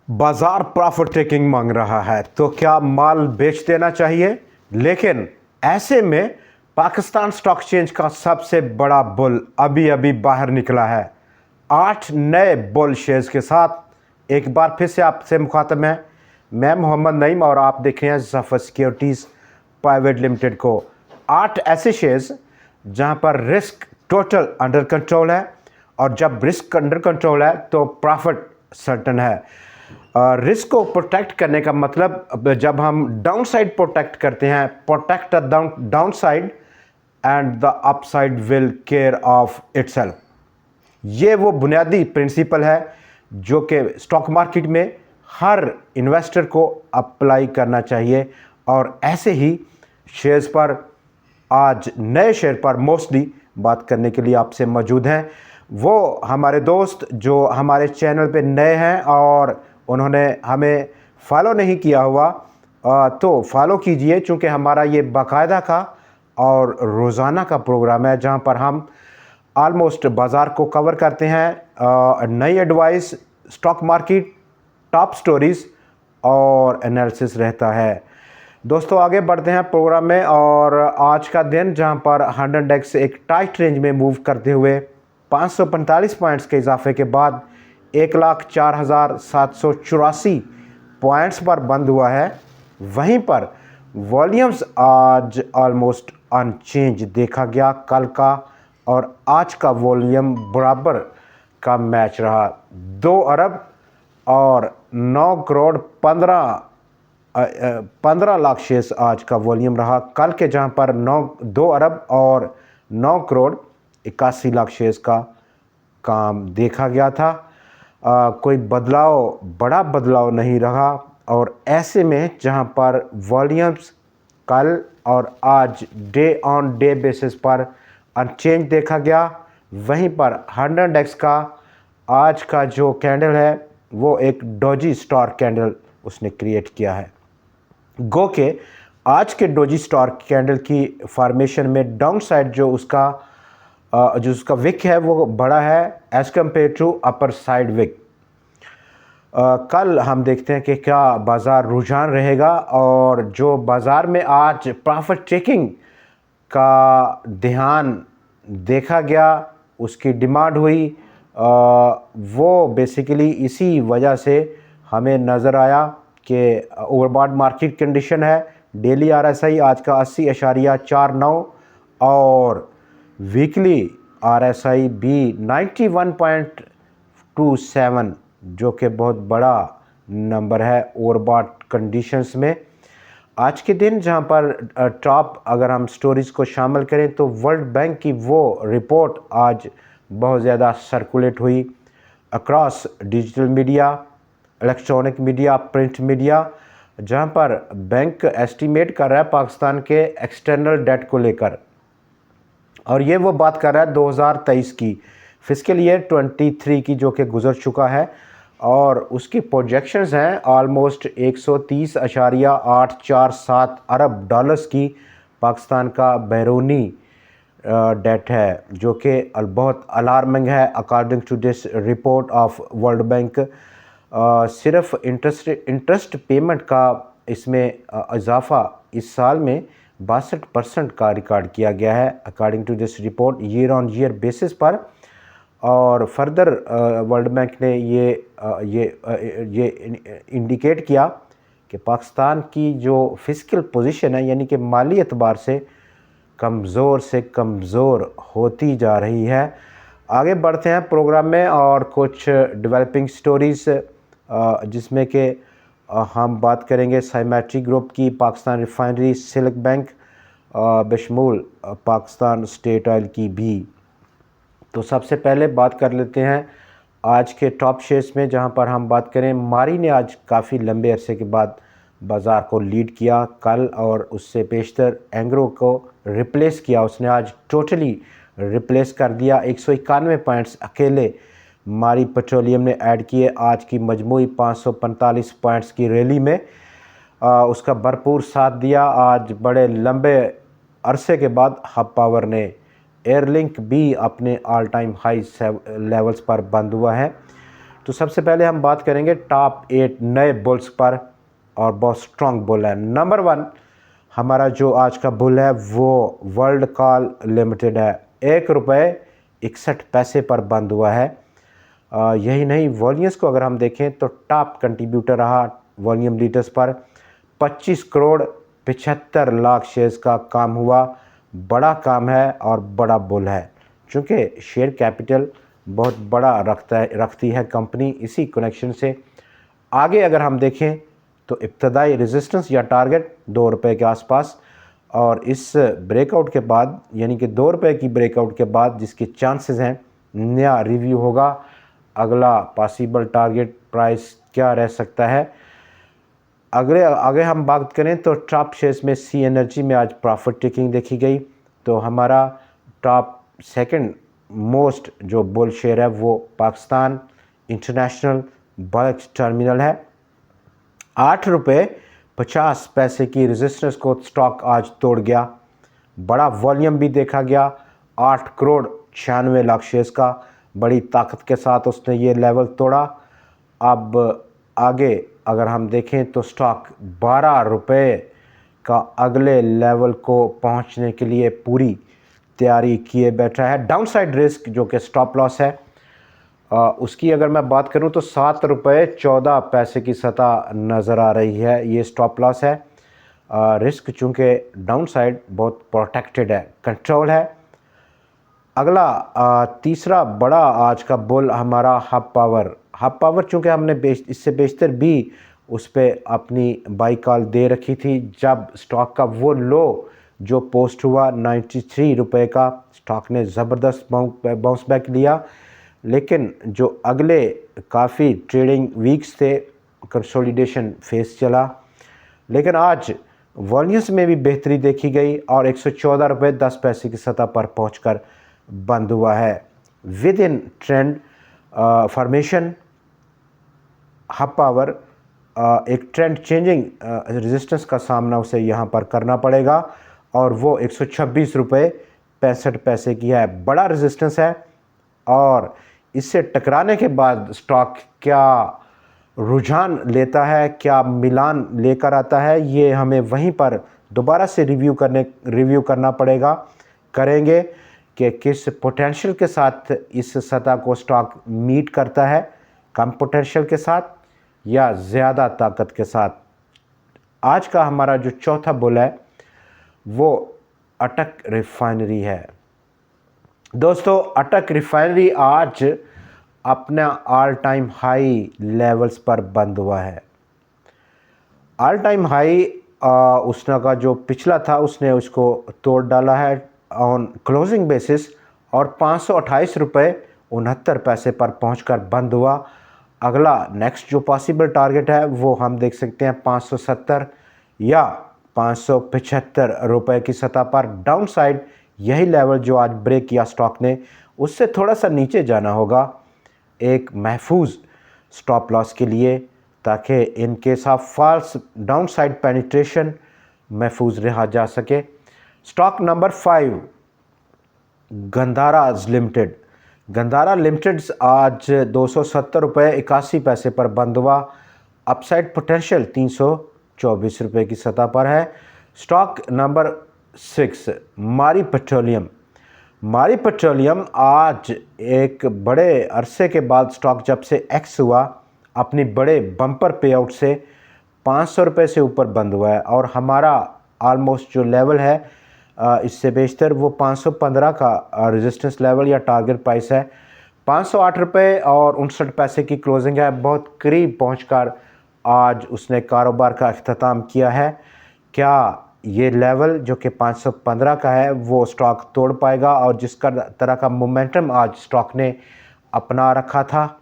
बाजार profit taking मांग रहा है तो क्या माल बेच देना चाहिए। लेकिन ऐसे में पाकिस्तान स्टॉक एक्सचेंज का सबसे बड़ा बुल अभी अभी बाहर निकला है। 8 नए बुल शेयर्स के साथ एक बार फिर से आपसे मुखातब है। मैं मोहम्मद नईम और आप देख रहे हैं ज़फ़र सिक्योरिटीज़ प्राइवेट लिमिटेड को। 8 ऐसे शेयर्स जहां पर रिस्क टोटल अंडर कंट्रोल है, और जब रिस्क अंडर कंट्रोल है तो प्रॉफिट सर्टन है। रिस्क को प्रोटेक्ट करने का मतलब, जब हम डाउन साइड प्रोटेक्ट करते हैं, protect the down side and the upside will care of itself. ये वो बुनियादी प्रिंसिपल है जो कि स्टॉक मार्केट में हर इन्वेस्टर को अप्लाई करना चाहिए। और ऐसे ही शेयर्स पर आज नए शेयर पर मोस्टली बात करने के लिए आपसे मौजूद हैं वो हमारे दोस्त जो हमारे चैनल पे नए हैं और उन्होंने हमें फॉलो नहीं किया हुआ, तो फॉलो कीजिए, चूँकि हमारा ये बाकायदा का और रोज़ाना का प्रोग्राम है जहाँ पर हम ऑलमोस्ट बाज़ार को कवर करते हैं। नई advice, stock market, top stories और एनालिसिस रहता है। दोस्तों आगे बढ़ते हैं प्रोग्राम में, और आज का दिन जहां पर 100x एक टाइट रेंज में मूव करते हुए 545 पॉइंट्स के इजाफे के बाद 1,04,784 पॉइंट्स पर बंद हुआ है। वहीं पर वॉल्यूम्स आज ऑलमोस्ट अनचेंज देखा गया। कल का और आज का वॉल्यूम बराबर का मैच रहा। 2 अरब और 9 करोड़ 15 लाख शेयर्स आज का वॉल्यूम रहा। कल के जहां पर 2 अरब और 9 करोड़ 81 लाख शेयर्स का काम देखा गया था। कोई बदलाव, बड़ा बदलाव नहीं रहा। और ऐसे में जहां पर वॉल्यूम्स कल और आज डे ऑन डे बेसिस पर अनचेंज देखा गया, वहीं पर 100x का आज का जो कैंडल है वो एक डोजी स्टार कैंडल उसने क्रिएट किया है। गो के आज के डोजी स्टार कैंडल की फॉर्मेशन में डाउन साइड जो उसका विक है वो बड़ा है as compare to upper side wick. कल हम देखते हैं कि क्या बाज़ार रुझान रहेगा, और जो बाज़ार में आज प्रॉफिट टेकिंग का ध्यान देखा गया, उसकी डिमांड हुई, वो बेसिकली इसी वजह से हमें नज़र आया कि ओवरबॉट मार्केट कंडीशन है। डेली आरएसआई आज का 80.49 और वीकली आरएसआई भी 91.27, जो कि बहुत बड़ा नंबर है ओवरबॉट कंडीशंस में। आज के दिन जहां पर टॉप अगर हम स्टोरीज को शामिल करें तो वर्ल्ड बैंक की वो रिपोर्ट आज बहुत ज़्यादा सर्कुलेट हुई across digital media, electronic media, print media, जहां पर बैंक एस्टीमेट कर रहा है पाकिस्तान के एक्सटर्नल डेट को लेकर। और ये वो बात कर रहा है 2023 की, फिस्कल ईयर 23 की, जो कि गुजर चुका है, और उसकी प्रोजेक्शंस हैं ऑलमोस्ट 130.847 अरब डॉलर्स की पाकिस्तान का बैरूनी डेट है, जो कि बहुत अलार्मिंग है according to this report of world bank. सिर्फ इंटरेस्ट पेमेंट का इसमें इजाफा इस साल में 62% का रिकॉर्ड किया गया है according to this report year on year basis पर। और फर्दर वर्ल्ड बैंक ने ये इंडिकेट किया कि पाकिस्तान की जो फिस्कल पोजीशन है, यानी कि माली एतबार से कमज़ोर होती जा रही है। आगे बढ़ते हैं प्रोग्राम में, और कुछ डेवलपिंग स्टोरीज़ जिसमें कि हम बात करेंगे साइमेट्री ग्रुप की, पाकिस्तान रिफाइनरी, सिल्क बैंक, बशमूल पाकिस्तान स्टेट ऑयल की भी। तो सबसे पहले बात कर लेते हैं आज के टॉप शेयर्स में, जहां पर हम बात करें मारी ने आज काफ़ी लंबे अरसे के बाद बाज़ार को लीड किया। कल और उससे पेशतर एंग्रो को रिप्लेस किया, उसने आज टोटली रिप्लेस कर दिया। 191 पॉइंट्स अकेले मारी पेट्रोलियम ने ऐड किए आज की मजमूई 545 पॉइंट्स की रैली में। उसका भरपूर साथ दिया आज बड़े लंबे अरसे के बाद हब पावर ने। एयरलिंक भी अपने ऑल टाइम हाई लेवल्स पर बंद हुआ है। तो सबसे पहले हम बात करेंगे टॉप 8 नए बुल्स पर, और बहुत स्ट्रॉन्ग बुल है। नंबर 1 हमारा जो आज का बुल है वो वर्ल्ड कॉल लिमिटेड है। ₹1.61 पर बंद हुआ है। यही नहीं, वॉल्यूम्स को अगर हम देखें तो टॉप कंट्रीब्यूटर रहा वॉल्यूम लीडर्स पर। 25 करोड़ 75 लाख शेयर्स का काम हुआ। बड़ा काम है और बड़ा बुल है, चूँकि शेयर कैपिटल बहुत बड़ा रखती है कंपनी। इसी कनेक्शन से आगे अगर हम देखें तो इब्तदाई रेजिस्टेंस या टारगेट ₹2 के आसपास, और इस ब्रेकआउट के बाद यानी कि ₹2 की ब्रेकआउट के बाद जिसके चांसेस हैं नया रिव्यू होगा। अगला पॉसिबल टारगेट प्राइस क्या रह सकता है। आगे हम बात करें तो टॉप शेयर्स में सी एनर्जी में आज प्रॉफिट टेकिंग देखी गई। तो हमारा टॉप सेकंड मोस्ट जो बुल शेयर है वो पाकिस्तान इंटरनेशनल बल्क टर्मिनल है। ₹8.50 की रेजिस्टेंस को स्टॉक आज तोड़ गया। बड़ा वॉल्यूम भी देखा गया, 8 करोड़ 96 लाख शेयर्स का। बड़ी ताकत के साथ उसने ये लेवल तोड़ा। अब आगे अगर हम देखें तो स्टॉक ₹12 का अगले लेवल को पहुंचने के लिए पूरी तैयारी किए बैठा है। डाउनसाइड रिस्क जो कि स्टॉप लॉस है, उसकी अगर मैं बात करूं तो ₹7.14 की सतह नज़र आ रही है। ये स्टॉप लॉस है। रिस्क चूँकि डाउनसाइड बहुत प्रोटेक्टेड है, कंट्रोल है। अगला तीसरा बड़ा आज का बुल हमारा हब पावर चूँकि हमने इससे बेशतर भी उस पर अपनी बाई कॉल दे रखी थी। जब स्टॉक का वो लो जो पोस्ट हुआ ₹93 का, स्टॉक ने ज़बरदस्त बाउंस बैक लिया। लेकिन जो अगले काफ़ी ट्रेडिंग वीक्स थे कंसोलिडेशन फेस चला, लेकिन आज वॉल्यूम्स में भी बेहतरी देखी गई और ₹114.10 की सतह पर पहुंचकर बंद हुआ है। With in trend formation hub power एक ट्रेंड चेंजिंग रेजिस्टेंस का सामना उसे यहाँ पर करना पड़ेगा, और वो ₹126.65 की है। बड़ा रेजिस्टेंस है, और इससे टकराने के बाद स्टॉक क्या रुझान लेता है, क्या मिलान लेकर आता है, ये हमें वहीं पर दोबारा से रिव्यू करना पड़ेगा। करेंगे कि किस पोटेंशियल के साथ इस सतह को स्टॉक मीट करता है, कम पोटेंशियल के साथ या ज़्यादा ताकत के साथ। आज का हमारा जो चौथा बुल है वो अटक रिफाइनरी है। दोस्तों, अटक रिफाइनरी आज अपना ऑल टाइम हाई लेवल्स पर बंद हुआ है। ऑल टाइम हाई उसने का जो पिछला था उसने उसको तोड़ डाला है ऑन क्लोजिंग बेसिस, और ₹528.69 पर पहुंचकर बंद हुआ। अगला नेक्स्ट जो पॉसिबल टारगेट है वो हम देख सकते हैं 570 या ₹575 की सतह पर। डाउन साइड यही लेवल जो आज ब्रेक किया स्टॉक ने, उससे थोड़ा सा नीचे जाना होगा एक महफूज स्टॉप लॉस के लिए, ताकि in case of falls down side penetration महफूज रहा जा सके। स्टॉक नंबर 5 गंधारा लिमिटेड आज ₹270.81 पर बंद हुआ। अपसाइड पोटेंशियल ₹324 की सतह पर है। स्टॉक नंबर 6 मारी पेट्रोलियम आज एक बड़े अरसे के बाद स्टॉक जब से एक्स हुआ अपनी बड़े बम्पर पे आउट से ₹500 से ऊपर बंद हुआ है, और हमारा ऑलमोस्ट जो लेवल है इससे बेशतर वो 515 का रेजिस्टेंस लेवल या टारगेट प्राइस है। ₹508.59 की क्लोजिंग है। बहुत करीब पहुंचकर आज उसने कारोबार का अख्ताम किया है। क्या ये लेवल जो कि 515 का है वो स्टॉक तोड़ पाएगा, और जिस तरह का मोमेंटम आज स्टॉक ने अपना रखा था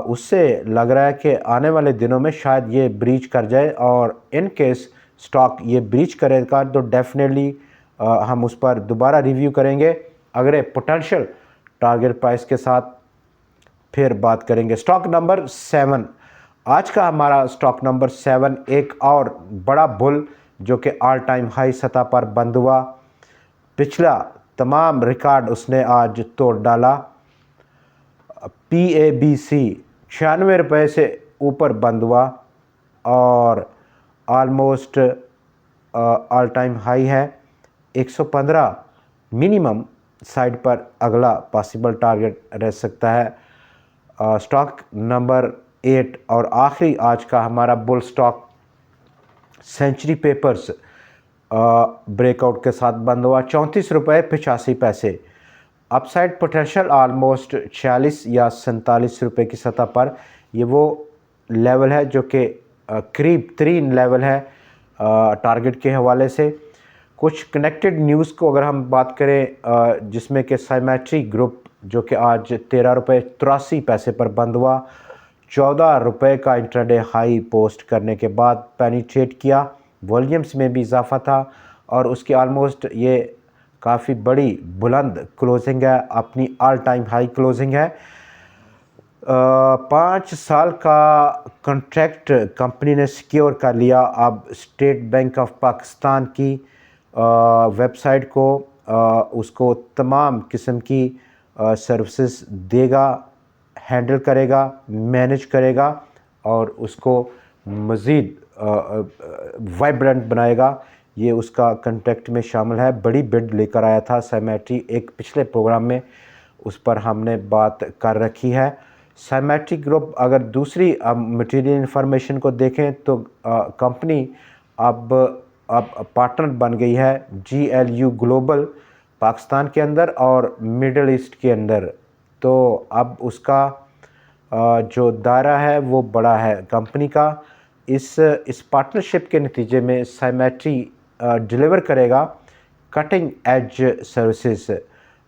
उससे लग रहा है कि आने वाले दिनों में शायद ये ब्रीच कर जाए, और इन केस स्टॉक ये ब्रीच करेगा तो डेफिनेटली हम उस पर दोबारा रिव्यू करेंगे। अगर पोटेंशियल टारगेट प्राइस के साथ फिर बात करेंगे। स्टॉक नंबर 7 आज का हमारा स्टॉक नंबर 7 एक और बड़ा बुल जो कि ऑल टाइम हाई सतह पर बंद हुआ। पिछला तमाम रिकॉर्ड उसने आज तोड़ डाला। PABC 96 रुपये से ऊपर बंद हुआ और ऑलमोस्ट ऑल टाइम हाई है। 115 मिनिमम साइड पर अगला पॉसिबल टारगेट रह सकता है। स्टॉक नंबर 8 और आखिरी आज का हमारा bull stock Century Papers breakout के साथ बंद हुआ 34 रुपये 85 पैसे। अपसाइड पोटेंशियल ऑलमोस्ट 46 या 47 रुपये की सतह पर। ये वो लेवल है जो कि करीब 3 लेवल है टारगेट के हवाले से। कुछ कनेक्टेड न्यूज़ को अगर हम बात करें जिसमें कि साइमेट्री ग्रुप जो कि आज 13 रुपये 83 पैसे पर बंद हुआ, 14 रुपये का इंट्राडे हाई पोस्ट करने के बाद पेनिट्रेट किया। वॉल्यूम्स में भी इजाफा था और उसकी ऑलमोस्ट ये काफ़ी बड़ी बुलंद क्लोजिंग है, अपनी ऑल टाइम हाई क्लोजिंग है। 5 साल का कॉन्ट्रैक्ट कंपनी ने सिक्योर कर लिया। अब स्टेट बैंक ऑफ पाकिस्तान की वेबसाइट को उसको तमाम किस्म की सर्विसेज देगा, हैंडल करेगा, मैनेज करेगा और उसको मज़ीद वाइब्रेंट बनाएगा। ये उसका कॉन्ट्रैक्ट में शामिल है। बड़ी बिड लेकर आया था साइमेट्री, एक पिछले प्रोग्राम में उस पर हमने बात कर रखी है। साइमेट्री ग्रुप अगर दूसरी मटेरियल इंफॉर्मेशन को देखें तो कंपनी अब पार्टनर बन गई है GLU ग्लोबल पाकिस्तान के अंदर और मिडल ईस्ट के अंदर। तो अब उसका जो दायरा है वो बड़ा है कंपनी का। इस पार्टनरशिप के नतीजे में साइमेट्री डिलीवर करेगा cutting edge services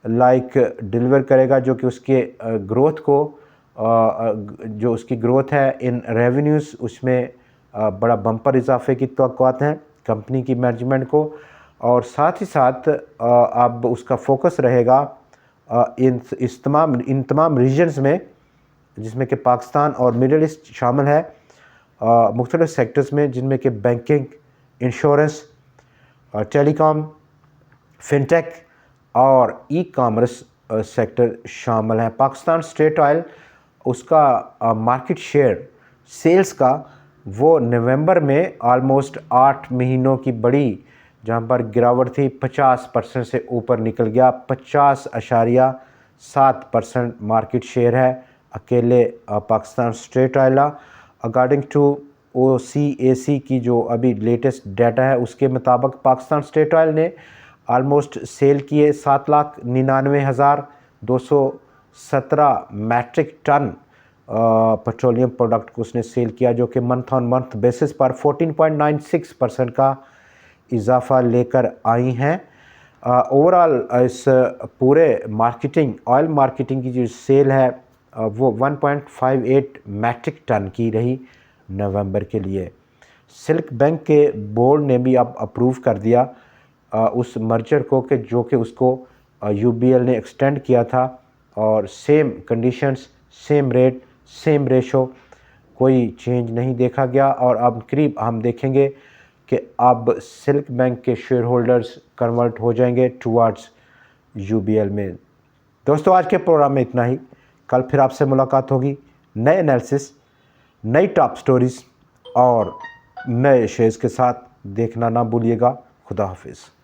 like deliver करेगा जो कि उसके ग्रोथ को जो उसकी ग्रोथ है इन रेवेन्यूज़ उसमें बड़ा बम्पर इजाफे की तवक्कुआत हैं कंपनी की मैनेजमेंट को। और साथ ही साथ अब उसका फोकस रहेगा इन तमाम रीजन्स में जिसमें कि पाकिस्तान और मिडल ईस्ट शामिल है, मुख्तलिफ सेक्टर्स में जिनमें कि बैंकिंग, इंश्योरेंस, टेलीकॉम, फिनटेक और ई कॉमर्स सेक्टर शामिल हैं। पाकिस्तान स्टेट ऑयल उसका मार्केट शेयर सेल्स का वो नवंबर में ऑलमोस्ट 8 महीनों की बड़ी जहां पर गिरावट थी 50% से ऊपर निकल गया। 50.7% मार्केट शेयर है अकेले Pakistan state Oil. According to OCAC की जो अभी लेटेस्ट डाटा है उसके मुताबिक पाकिस्तान स्टेट ऑयल ने ऑलमोस्ट सेल किए 7,99,217 मैट्रिक टन पेट्रोलियम प्रोडक्ट को उसने सेल किया जो कि मंथ ऑन मंथ बेसिस पर 14.96% का इजाफा लेकर आई हैं। ओवरऑल इस पूरे मार्केटिंग ऑयल मार्केटिंग की जो सेल है वो 1.58 मैट्रिक टन की रही नवंबर के लिए। सिल्क बैंक के बोर्ड ने भी अब अप्रूव कर दिया उस मर्जर को कि जो कि उसको UBL ने एक्सटेंड किया था और same conditions, same rate, same ratio, कोई चेंज नहीं देखा गया। और अब करीब हम देखेंगे कि अब सिल्क बैंक के शेयर होल्डर्स कन्वर्ट हो जाएंगे टुवर्ड्स UBL में। दोस्तों आज के प्रोग्राम में इतना ही। कल फिर आपसे मुलाकात होगी नए एनालिसिस, नई टॉप स्टोरीज़ और नए शेयर्स के साथ। देखना ना भूलिएगा। खुदा हाफिज़।